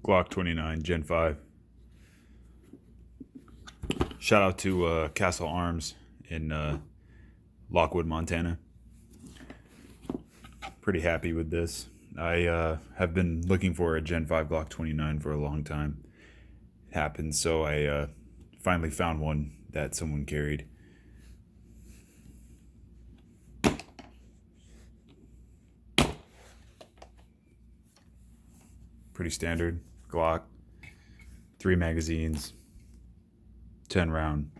Glock 29 Gen 5. Shout out to Castle Arms in Lockwood, Montana. Pretty happy with this. I have been looking for a Gen 5 Glock 29 for a long time. It happened, so I finally found one that someone carried. Pretty standard Glock. 3 magazines. 10 round.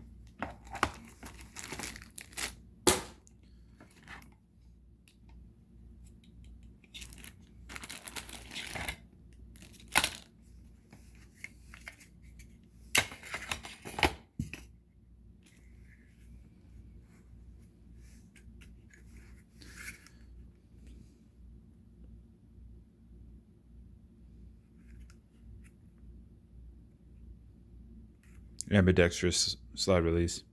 Ambidextrous slide release.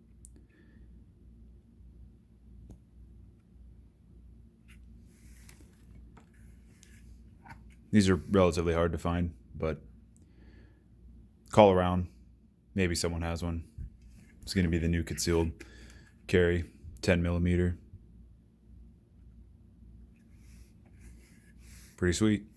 These are relatively hard to find, but call around. Maybe someone has one. It's going to be the new concealed carry, 10 millimeter. Pretty sweet.